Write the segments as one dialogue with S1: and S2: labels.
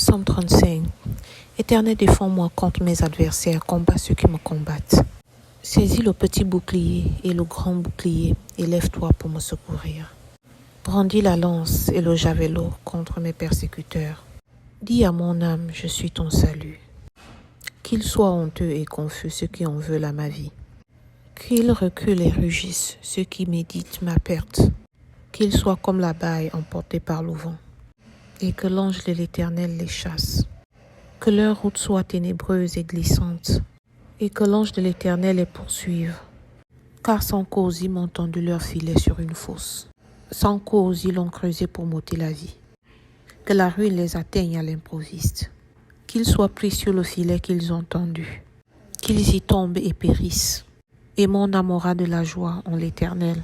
S1: Psaume 35. Éternel, défends-moi contre mes adversaires, combat ceux qui me combattent. Saisis le petit bouclier et le grand bouclier et lève-toi pour me secourir. Brandis la lance et le javelot contre mes persécuteurs. Dis à mon âme, je suis ton salut. Qu'ils soient honteux et confus ceux qui en veulent à ma vie. Qu'ils reculent et rugissent ceux qui méditent ma perte. Qu'ils soient comme la baille emportée par le vent. Et que l'ange de l'Éternel les chasse. Que leur route soit ténébreuse et glissante, et que l'ange de l'Éternel les poursuive. Car sans cause ils m'ont tendu leur filet sur une fosse. Sans cause ils l'ont creusé pour m'ôter la vie. Que la ruine les atteigne à l'improviste. Qu'ils soient pris sur le filet qu'ils ont tendu. Qu'ils y tombent et périssent. Et mon âme aura de la joie en l'Éternel,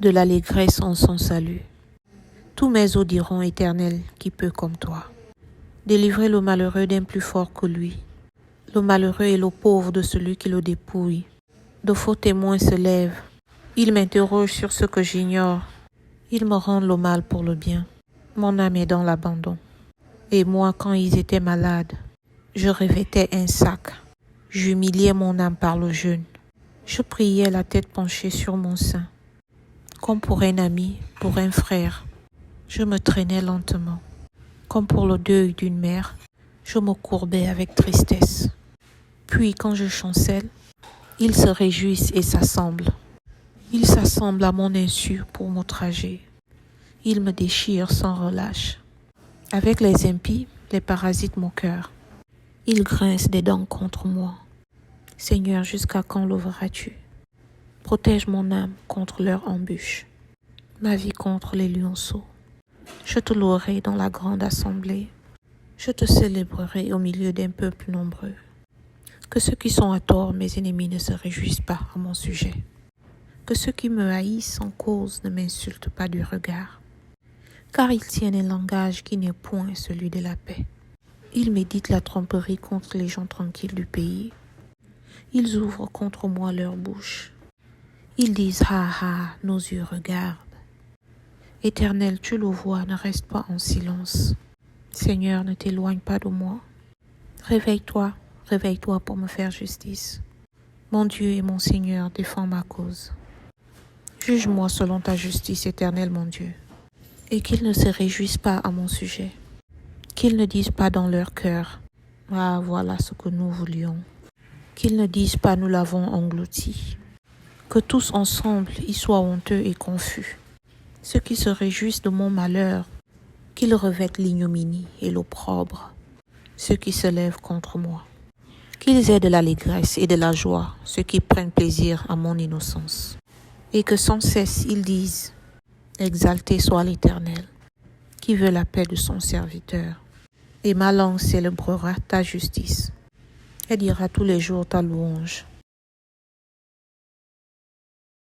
S1: de l'allégresse en son salut. Tous mes os diront, Éternel, qui peut comme toi. Délivrer le malheureux d'un plus fort que lui. Le malheureux et le pauvre de celui qui le dépouille. De faux témoins se lèvent. Ils m'interrogent sur ce que j'ignore. Ils me rendent le mal pour le bien. Mon âme est dans l'abandon. Et moi, quand ils étaient malades, je revêtais un sac. J'humiliais mon âme par le jeûne. Je priais la tête penchée sur mon sein. Comme pour un ami, pour un frère. Je me traînais lentement. Comme pour le deuil d'une mère, je me courbais avec tristesse. Puis quand je chancelle, ils se réjouissent et s'assemblent. Ils s'assemblent à mon insu pour m'outrager. Ils me déchirent sans relâche. Avec les impies, les parasitent mon cœur. Ils grincent des dents contre moi. Seigneur, jusqu'à quand l'ouvriras-tu? Protège mon âme contre leur embûche, ma vie contre les lionceaux. Je te louerai dans la grande assemblée. Je te célébrerai au milieu d'un peuple nombreux. Que ceux qui sont à tort, mes ennemis, ne se réjouissent pas à mon sujet. Que ceux qui me haïssent sans cause ne m'insultent pas du regard. Car ils tiennent un langage qui n'est point celui de la paix. Ils méditent la tromperie contre les gens tranquilles du pays. Ils ouvrent contre moi leur bouche. Ils disent, ha ha, nos yeux regardent. Éternel, tu le vois, ne reste pas en silence. Seigneur, ne t'éloigne pas de moi. Réveille-toi, réveille-toi pour me faire justice. Mon Dieu et mon Seigneur, défends ma cause. Juge-moi selon ta justice, Éternel mon Dieu. Et qu'ils ne se réjouissent pas à mon sujet. Qu'ils ne disent pas dans leur cœur, ah, voilà ce que nous voulions. Qu'ils ne disent pas, nous l'avons englouti. Que tous ensemble y soient honteux et confus. Ceux qui se réjouissent de mon malheur, qu'ils revêtent l'ignominie et l'opprobre, ceux qui se lèvent contre moi. Qu'ils aient de l'allégresse et de la joie, ceux qui prennent plaisir à mon innocence. Et que sans cesse ils disent, exalté soit l'Éternel, qui veut la paix de son serviteur. Et ma langue célébrera ta justice. Elle dira tous les jours ta louange.